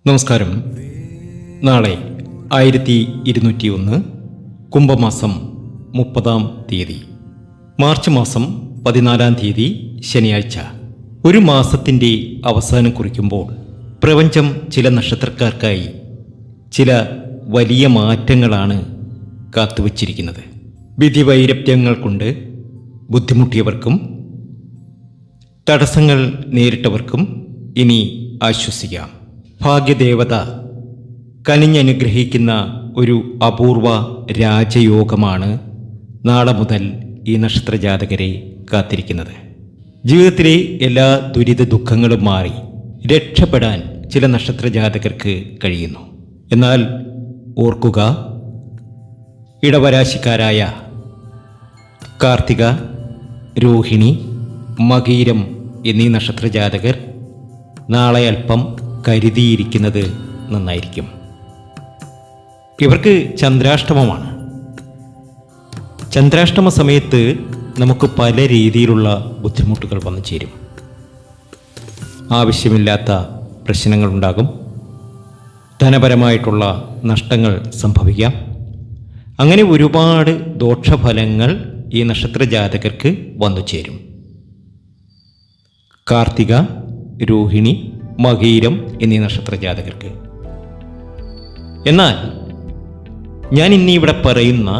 നമസ്കാരം. നാളെ 1201 കുംഭമാസം 30-ാം തീയതി, മാർച്ച് മാസം 14-ാം തീയതി ശനിയാഴ്ച. ഒരു മാസത്തിൻ്റെ അവസാനം കുറിക്കുമ്പോൾ പ്രപഞ്ചം ചില നക്ഷത്രക്കാർക്കായി ചില വലിയ മാറ്റങ്ങളാണ് കാത്തുവച്ചിരിക്കുന്നത്. വിധിവൈരപ്യങ്ങൾ കൊണ്ട് ബുദ്ധിമുട്ടിയവർക്കും തടസ്സങ്ങൾ നേരിട്ടവർക്കും ഇനി ആശ്വസിക്കാം. ഭാഗ്യദേവത കനിഞ്ഞനുഗ്രഹിക്കുന്ന ഒരു അപൂർവ രാജയോഗമാണ് നാളെ മുതൽ ഈ നക്ഷത്രജാതകരെ കാത്തിരിക്കുന്നത്. ജീവിതത്തിലെ എല്ലാ ദുരിത ദുഃഖങ്ങളും മാറി രക്ഷപ്പെടാൻ ചില നക്ഷത്രജാതകർക്ക് കഴിയുന്നു. എന്നാൽ ഓർക്കുക, ഇടവരാശിക്കാരായ കാർത്തിക, രോഹിണി, മകീരം എന്നീ നക്ഷത്രജാതകർ നാളെ അല്പം കരുതിയിരിക്കുന്നത് നന്നായിരിക്കും. ഇവർക്ക് ചന്ദ്രാഷ്ടമമാണ്. ചന്ദ്രാഷ്ടമ സമയത്ത് നമുക്ക് പല രീതിയിലുള്ള ബുദ്ധിമുട്ടുകൾ വന്നു ചേരും. ആവശ്യമില്ലാത്ത പ്രശ്നങ്ങളുണ്ടാകും. ധനപരമായിട്ടുള്ള നഷ്ടങ്ങൾ സംഭവിക്കാം. അങ്ങനെ ഒരുപാട് ദോഷഫലങ്ങൾ ഈ നക്ഷത്രജാതകർക്ക് വന്നു ചേരും. കാർത്തിക, രോഹിണി, മകീരം എന്നീ നക്ഷത്രജാതകർക്ക്. എന്നാൽ ഞാൻ ഇന്നിവിടെ പറയുന്ന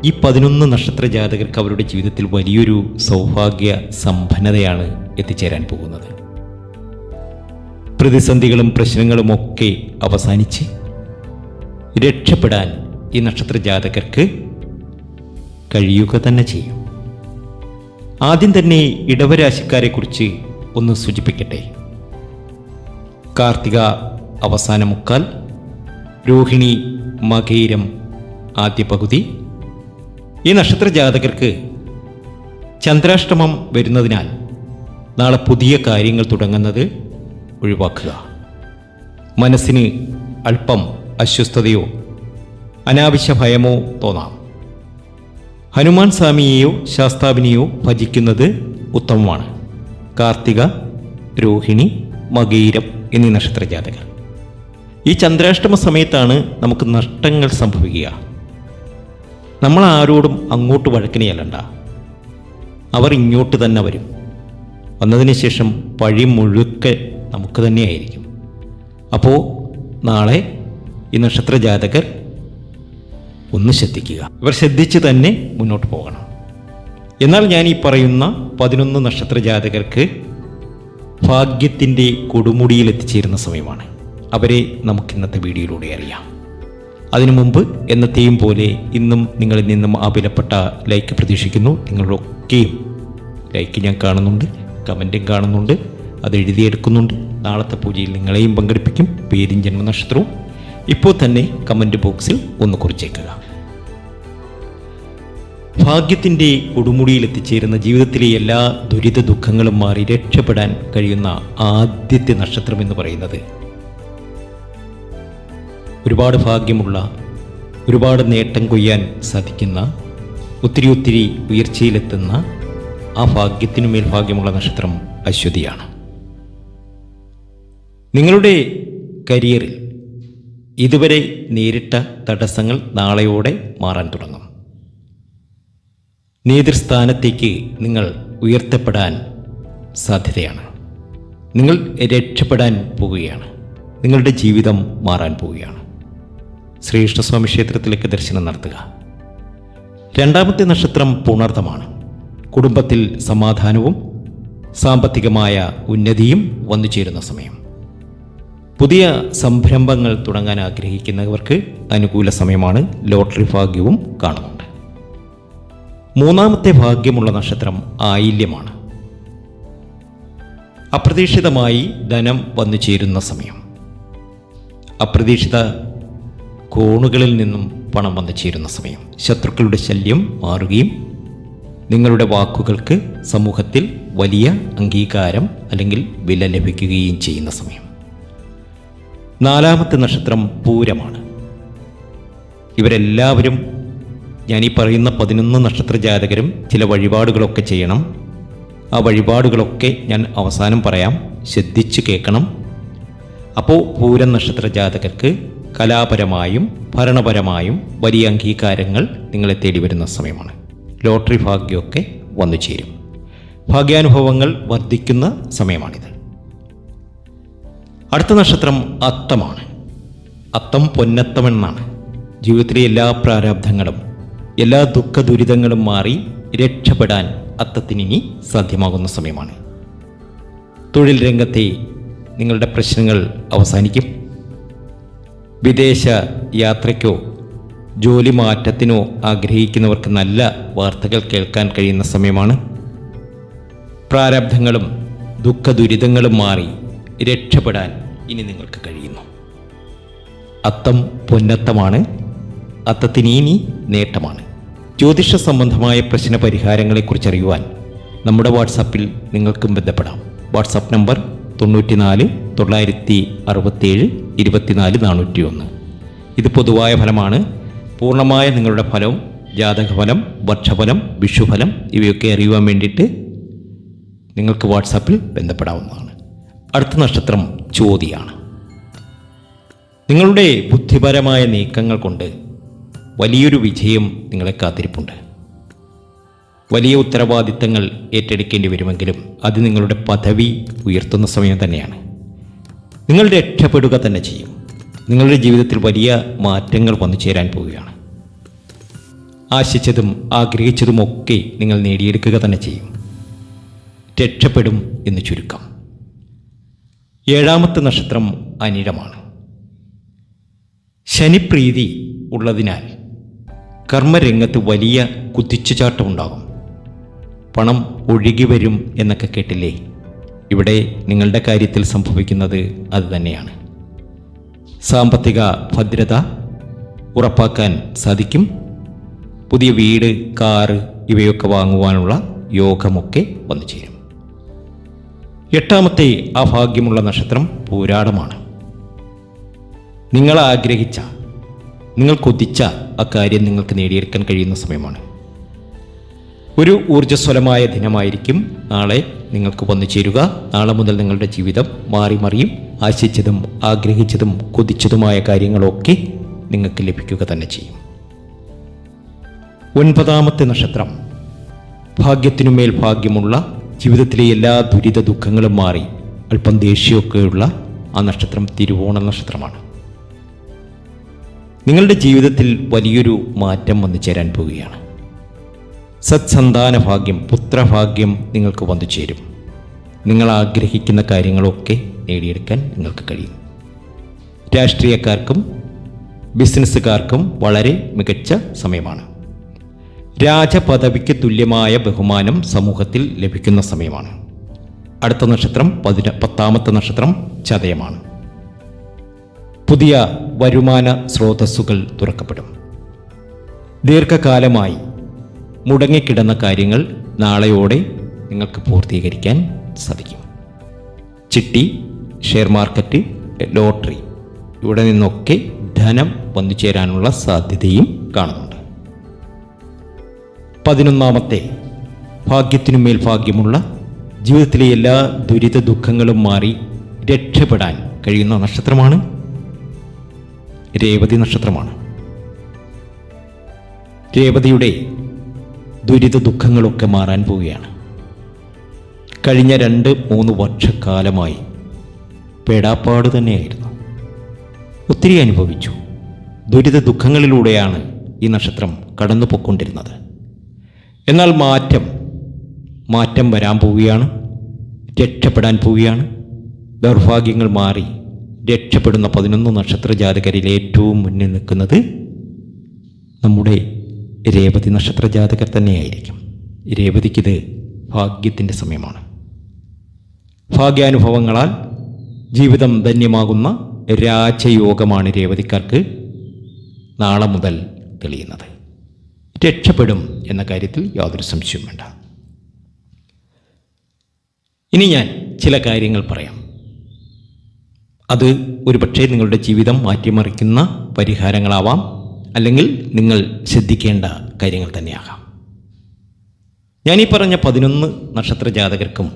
ഈ 11 നക്ഷത്രജാതകർക്ക് അവരുടെ ജീവിതത്തിൽ വലിയൊരു സൗഭാഗ്യ സമ്പന്നതയാണ് എത്തിച്ചേരാൻ പോകുന്നത്. പ്രതിസന്ധികളും പ്രശ്നങ്ങളുമൊക്കെ അവസാനിച്ച് രക്ഷപ്പെടാൻ ഈ നക്ഷത്രജാതകർക്ക് കഴിയുക തന്നെ ചെയ്യും. ആദ്യം തന്നെ ഇടവരാശിക്കാരെക്കുറിച്ച് ഒന്ന് സൂചിപ്പിക്കട്ടെ. കാർത്തിക അവസാന മുക്കാൽ, രോഹിണി, മകീരം ആദ്യ പകുതി. ഈ നക്ഷത്രജാതകർക്ക് ചന്ദ്രാഷ്ടമം വരുന്നതിനാൽ നാളെ പുതിയ കാര്യങ്ങൾ തുടങ്ങുന്നത് ഒഴിവാക്കുക. മനസ്സിന് അല്പം അസ്വസ്ഥതയോ അനാവശ്യ ഭയമോ തോന്നാം. ഹനുമാൻ സ്വാമിയെയോ ശാസ്താവിനെയോ ഭജിക്കുന്നത് ഉത്തമമാണ്. കാർത്തിക, രോഹിണി, മകീരം എന്നീ നക്ഷത്രജാതകർ. ഈ ചന്ദ്രാഷ്ടമ സമയത്താണ് നമുക്ക് നഷ്ടങ്ങൾ സംഭവിക്കുക. നമ്മൾ ആരോടും അങ്ങോട്ട് വഴക്കിനെ അല്ലണ്ട. അവർ ഇങ്ങോട്ട് തന്നെ വരും. വന്നതിന് ശേഷം പഴി മുഴുക്കെ നമുക്ക് തന്നെയായിരിക്കും. അപ്പോൾ നാളെ ഈ നക്ഷത്രജാതകർ ഒന്ന് ശ്രദ്ധിക്കുക. ഇവർ ശ്രദ്ധിച്ച് തന്നെ മുന്നോട്ട് പോകണം. എന്നാൽ ഞാൻ ഈ പറയുന്ന 11 നക്ഷത്രജാതകർക്ക് ഭാഗ്യത്തിൻ്റെ കൊടുമുടിയിൽ എത്തിച്ചേരുന്ന സമയമാണ്. അവരെ നമുക്ക് ഇന്നത്തെ വീഡിയോയിലൂടെ അറിയാം. അതിനു മുമ്പ് എന്നത്തെയും പോലെ ഇന്നും നിങ്ങളിൽ നിന്നും ആ വിലപ്പെട്ട ലൈക്ക് പ്രതീക്ഷിക്കുന്നു. നിങ്ങളൊക്കെയും ലൈക്ക് ഞാൻ കാണുന്നുണ്ട്, കമൻറ്റും കാണുന്നുണ്ട്, അത് എഴുതിയെടുക്കുന്നുണ്ട്. നാളത്തെ പൂജയിൽ നിങ്ങളെയും പങ്കെടുപ്പിക്കും. പേരും ജന്മനക്ഷത്രവും ഇപ്പോൾ തന്നെ കമൻറ്റ് ബോക്സിൽ ഒന്ന് കുറിച്ചേക്കുക. ഭാഗ്യത്തിൻ്റെ കൊടുമുടിയിൽ എത്തിച്ചേരുന്ന, ജീവിതത്തിലെ എല്ലാ ദുരിത ദുഃഖങ്ങളും മാറി രക്ഷപ്പെടാൻ കഴിയുന്ന ആദ്യത്തെ നക്ഷത്രം എന്ന് പറയുന്നത്, ഒരുപാട് ഭാഗ്യമുള്ള, ഒരുപാട് നേട്ടം കൊയ്യാൻ സാധിക്കുന്ന, ഒത്തിരി ഉയർച്ചയിലെത്തുന്ന ആ ഭാഗ്യത്തിനുമേൽ ഭാഗ്യമുള്ള നക്ഷത്രം അശ്വതിയാണ്. നിങ്ങളുടെ കരിയറിൽ ഇതുവരെ നേരിട്ട തടസ്സങ്ങൾ നാളെയോടെ മാറാൻ തുടങ്ങും. നേതൃസ്ഥാനത്തേക്ക് നിങ്ങൾ ഉയർത്തപ്പെടാൻ സാധ്യതയാണ്. നിങ്ങൾ രക്ഷപ്പെടാൻ പോവുകയാണ്. നിങ്ങളുടെ ജീവിതം മാറാൻ പോവുകയാണ്. ശ്രീകൃഷ്ണസ്വാമി ക്ഷേത്രത്തിലേക്ക് ദർശനം നടത്തുക. രണ്ടാമത്തെ നക്ഷത്രം പുണർതമാണ്. കുടുംബത്തിൽ സമാധാനവും സാമ്പത്തികമായ ഉന്നതിയും വന്നു ചേരുന്ന സമയം. പുതിയ സംരംഭങ്ങൾ തുടങ്ങാൻ ആഗ്രഹിക്കുന്നവർക്ക് അനുകൂല സമയമാണ്. ലോട്ടറി ഭാഗ്യവും കാണുന്നുണ്ട്. മൂന്നാമത്തെ ഭാഗ്യമുള്ള നക്ഷത്രം ആയില്യമാണ്. അപ്രതീക്ഷിതമായി ധനം വന്നു ചേരുന്ന സമയം. അപ്രതീക്ഷിത കോണുകളിൽ നിന്നും പണം വന്നു ചേരുന്ന സമയം. ശത്രുക്കളുടെ ശല്യം മാറുകയും നിങ്ങളുടെ വാക്കുകൾക്ക് സമൂഹത്തിൽ വലിയ അംഗീകാരം അല്ലെങ്കിൽ വില ലഭിക്കുകയും ചെയ്യുന്ന സമയം. നാലാമത്തെ നക്ഷത്രം പൂരമാണ്. ഇവരെല്ലാവരും, ഞാൻ ഈ പറയുന്ന 11 നക്ഷത്രജാതകരും ചില വഴിപാടുകളൊക്കെ ചെയ്യണം. ആ വഴിപാടുകളൊക്കെ ഞാൻ അവസാനം പറയാം. ശ്രദ്ധിച്ച് കേൾക്കണം. അപ്പോൾ പൂരം നക്ഷത്ര ജാതകർക്ക് കലാപരമായും ഭരണപരമായും വലിയ അംഗീകാരങ്ങൾ നിങ്ങളെ തേടി വരുന്ന സമയമാണ്. ലോട്ടറി ഭാഗ്യമൊക്കെ വന്നു ചേരും. ഭാഗ്യാനുഭവങ്ങൾ വർദ്ധിക്കുന്ന സമയമാണിത്. അടുത്ത നക്ഷത്രം അത്തമാണ്. അത്തം പൊന്നത്തമെന്നാണ്. ജീവിതത്തിലെ എല്ലാ പ്രാരാബ്ധങ്ങളും എല്ലാ ദുഃഖ ദുരിതങ്ങളും മാറി രക്ഷപ്പെടാൻ അത്തത്തിനി സാധ്യമാകുന്ന സമയമാണ്. തൊഴിൽ രംഗത്തെ നിങ്ങളുടെ പ്രശ്നങ്ങൾ അവസാനിക്കും. വിദേശ യാത്രയ്ക്കോ ജോലി മാറ്റത്തിനോ ആഗ്രഹിക്കുന്നവർക്ക് നല്ല വാർത്തകൾ കേൾക്കാൻ കഴിയുന്ന സമയമാണ്. പ്രാരാബ്ധങ്ങളും ദുഃഖ ദുരിതങ്ങളും മാറി രക്ഷപ്പെടാൻ ഇനി നിങ്ങൾക്ക് കഴിയുന്നു. അത്തം പൊന്നത്തമാണ്. അത്തത്തിന് ഇനി നേട്ടമാണ്. ജ്യോതിഷ സംബന്ധമായ പ്രശ്ന പരിഹാരങ്ങളെക്കുറിച്ച് അറിയുവാൻ നമ്മുടെ വാട്സാപ്പിൽ നിങ്ങൾക്കും ബന്ധപ്പെടാം. WhatsApp number 94 967 24 401. ഇത് പൊതുവായ ഫലമാണ്. പൂർണ്ണമായ നിങ്ങളുടെ ഫലവും ജാതകഫലം, വർഷഫലം, വിഷുഫലം ഇവയൊക്കെ അറിയുവാൻ വേണ്ടിയിട്ട് നിങ്ങൾക്ക് വാട്സാപ്പിൽ ബന്ധപ്പെടാവുന്നതാണ്. അടുത്ത നക്ഷത്രം ചോതിയാണ്. നിങ്ങളുടെ ബുദ്ധിപരമായ നീക്കങ്ങൾ കൊണ്ട് വലിയൊരു വിജയം നിങ്ങളെ കാത്തിരിപ്പുണ്ട്. വലിയ ഉത്തരവാദിത്തങ്ങൾ ഏറ്റെടുക്കേണ്ടി വരുമെങ്കിലും അത് നിങ്ങളുടെ പദവി ഉയർത്തുന്ന സമയം തന്നെയാണ്. നിങ്ങൾ രക്ഷപ്പെടുക തന്നെ ചെയ്യും. നിങ്ങളുടെ ജീവിതത്തിൽ വലിയ മാറ്റങ്ങൾ വന്നു ചേരാൻ പോവുകയാണ്. ആശിച്ചതും ആഗ്രഹിച്ചതുമൊക്കെ നിങ്ങൾ നേടിയെടുക്കുക തന്നെ ചെയ്യും. രക്ഷപ്പെടും എന്ന് ചുരുക്കം. ഏഴാമത്തെ നക്ഷത്രം അനിഴമാണ്. ശനിപ്രീതി ഉള്ളതിനാൽ കർമ്മരംഗത്ത് വലിയ കുതിച്ചുചാട്ടമുണ്ടാകും. പണം ഒഴുകി വരും എന്നൊക്കെ കേട്ടില്ലേ? ഇവിടെ നിങ്ങളുടെ കാര്യത്തിൽ സംഭവിക്കുന്നത് അതുതന്നെയാണ്. സാമ്പത്തിക ഭദ്രത ഉറപ്പാക്കാൻ സാധിക്കും. പുതിയ വീട്, കാറ് ഇവയൊക്കെ വാങ്ങുവാനുള്ള യോഗമൊക്കെ വന്നു ചേരും. എട്ടാമത്തെ ആ ഭാഗ്യമുള്ള നക്ഷത്രം പൂരാടമാണ്. നിങ്ങൾ ആഗ്രഹിച്ച, നിങ്ങൾ കൊതിച്ച ആ കാര്യം നിങ്ങൾക്ക് നേടിയെടുക്കാൻ കഴിയുന്ന സമയമാണ്. ഒരു ഊർജ്ജസ്വലമായ ദിനമായിരിക്കും നാളെ നിങ്ങൾക്ക് വന്നു ചേരുക. നാളെ മുതൽ നിങ്ങളുടെ ജീവിതം മാറി മറിയും. ആശിച്ചതും ആഗ്രഹിച്ചതും കൊതിച്ചതുമായ കാര്യങ്ങളൊക്കെ നിങ്ങൾക്ക് ലഭിക്കുക തന്നെ ചെയ്യും. ഒൻപതാമത്തെ നക്ഷത്രം ഭാഗ്യത്തിനുമേൽ ഭാഗ്യമുള്ള, ജീവിതത്തിലെ എല്ലാ ദുരിത ദുഃഖങ്ങളും മാറി അല്പം ദേഷ്യമൊക്കെയുള്ള ആ നക്ഷത്രം തിരുവോണ നക്ഷത്രമാണ്. നിങ്ങളുടെ ജീവിതത്തിൽ വലിയൊരു മാറ്റം വന്നു ചേരാൻ പോവുകയാണ്. സത്സന്താന ഭാഗ്യം, പുത്രഭാഗ്യം നിങ്ങൾക്ക് വന്നു ചേരും. നിങ്ങൾ ആഗ്രഹിക്കുന്ന കാര്യങ്ങളൊക്കെ നേടിയെടുക്കാൻ നിങ്ങൾക്ക് കഴിയും. രാഷ്ട്രീയക്കാർക്കും ബിസിനസ്സുകാർക്കും വളരെ മികച്ച സമയമാണ്. രാജപദവിക്ക് തുല്യമായ ബഹുമാനം സമൂഹത്തിൽ ലഭിക്കുന്ന സമയമാണ്. അടുത്ത നക്ഷത്രം 10ാമത്തെ നക്ഷത്രം ചതയമാണ്. പുതിയ വരുമാന സ്രോതസ്സുകൾ തുറക്കപ്പെടും. ദീർഘകാലമായി മുടങ്ങിക്കിടന്ന കാര്യങ്ങൾ നാളെയോടെ നിങ്ങൾക്ക് പൂർത്തീകരിക്കാൻ സാധിക്കും. ചിട്ടി, ഷെയർ മാർക്കറ്റ്, ലോട്ടറി ഇവിടെ നിന്നൊക്കെ ധനം വന്നു ചേരാനുള്ള സാധ്യതയും കാണുന്നുണ്ട്. 11ാമത്തെ ഭാഗ്യത്തിനുമേൽ ഭാഗ്യമുള്ള, ജീവിതത്തിലെ എല്ലാ ദുരിത ദുഃഖങ്ങളും മാറി രക്ഷപ്പെടാൻ കഴിയുന്ന നക്ഷത്രമാണ് രേവതി നക്ഷത്രമാണ്. രേവതിയുടെ ദുരിത ദുഃഖങ്ങളൊക്കെ മാറാൻ പോവുകയാണ്. കഴിഞ്ഞ 2-3 വർഷക്കാലമായി പേടാപ്പാട് തന്നെയായിരുന്നു. ഒത്തിരി അനുഭവിച്ചു. ദുരിത ദുഃഖങ്ങളിലൂടെയാണ് ഈ നക്ഷത്രം കടന്നു പോയിക്കൊണ്ടിരുന്നത്. എന്നാൽ മാറ്റം വരാൻ പോവുകയാണ്. രക്ഷപ്പെടാൻ പോവുകയാണ്. ദൗർഭാഗ്യങ്ങൾ മാറി രക്ഷപ്പെടുന്ന 11 നക്ഷത്ര ജാതകരിൽ ഏറ്റവും മുന്നിൽ നിൽക്കുന്നത് നമ്മുടെ രേവതി നക്ഷത്ര ജാതകർ തന്നെയായിരിക്കും. രേവതിക്കിത് ഭാഗ്യത്തിൻ്റെ സമയമാണ്. ഭാഗ്യാനുഭവങ്ങളാൽ ജീവിതം ധന്യമാകുന്ന രാജയോഗമാണ് രേവതിക്കാർക്ക് നാളെ മുതൽ തെളിയുന്നത്. രക്ഷപ്പെടും എന്ന കാര്യത്തിൽ യാതൊരു സംശയവും വേണ്ട. ഇനി ഞാൻ ചില കാര്യങ്ങൾ പറയാം. അത് ഒരുപക്ഷെ നിങ്ങളുടെ ജീവിതം മാറ്റിമറിക്കുന്ന പരിഹാരങ്ങളാവാം, അല്ലെങ്കിൽ നിങ്ങൾ ശ്രദ്ധിക്കേണ്ട കാര്യങ്ങൾ തന്നെയാകാം. ഞാനീ പറഞ്ഞ 11 നക്ഷത്ര ജാതകർക്കും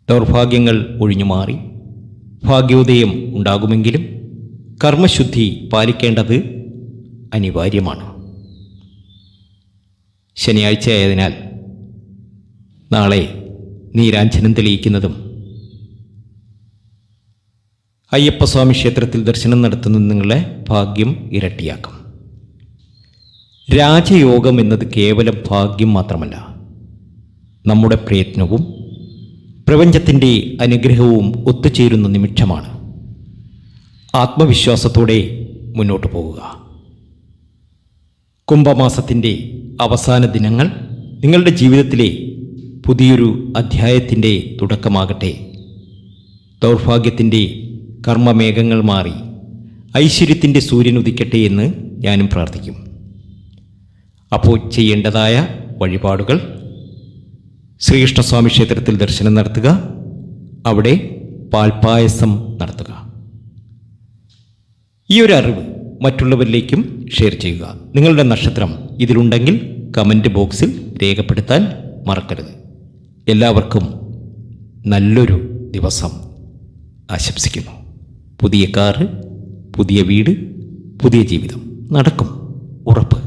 ദൗർഭാഗ്യങ്ങൾ ഒഴിഞ്ഞു മാറി ഭാഗ്യോദയം ഉണ്ടാകുമെങ്കിലും കർമ്മശുദ്ധി പാലിക്കേണ്ടത് അനിവാര്യമാണ്. ശനിയാഴ്ചയായതിനാൽ നാളെ നീരാഞ്ജനം തെളിയിക്കുന്നതും അയ്യപ്പസ്വാമി ക്ഷേത്രത്തിൽ ദർശനം നടത്തുന്നത് നിങ്ങളെ ഭാഗ്യം ഇരട്ടിയാക്കും. രാജയോഗം എന്നത് കേവലം ഭാഗ്യം മാത്രമല്ല, നമ്മുടെ പ്രയത്നവും പ്രപഞ്ചത്തിൻ്റെ അനുഗ്രഹവും ഒത്തുചേരുന്ന നിമിഷമാണ്. ആത്മവിശ്വാസത്തോടെ മുന്നോട്ട് പോകുക. കുംഭമാസത്തിൻ്റെ അവസാന ദിനങ്ങൾ നിങ്ങളുടെ ജീവിതത്തിലെ പുതിയൊരു അധ്യായത്തിൻ്റെ തുടക്കമാകട്ടെ. ദൗർഭാഗ്യത്തിൻ്റെ കർമ്മമേഘങ്ങൾ മാറി ഐശ്വര്യത്തിൻ്റെ സൂര്യൻ ഉദിക്കട്ടെ എന്ന് ഞാനും പ്രാർത്ഥിക്കും. അപ്പോൾ ചെയ്യേണ്ടതായ വഴിപാടുകൾ: ശ്രീകൃഷ്ണസ്വാമി ക്ഷേത്രത്തിൽ ദർശനം നടത്തുക, അവിടെ പാൽപ്പായസം നടത്തുക. ഈ ഒരു അറിവ് മറ്റുള്ളവരിലേക്കും ഷെയർ ചെയ്യുക. നിങ്ങളുടെ നക്ഷത്രം ഇതിലുണ്ടെങ്കിൽ കമൻറ്റ് ബോക്സിൽ രേഖപ്പെടുത്താൻ മറക്കരുത്. എല്ലാവർക്കും നല്ലൊരു ദിവസം ആശംസിക്കുന്നു. പുതിയ കാറ്, പുതിയ വീട്, പുതിയ ജീവിതം നടക്കും, ഉറപ്പ്.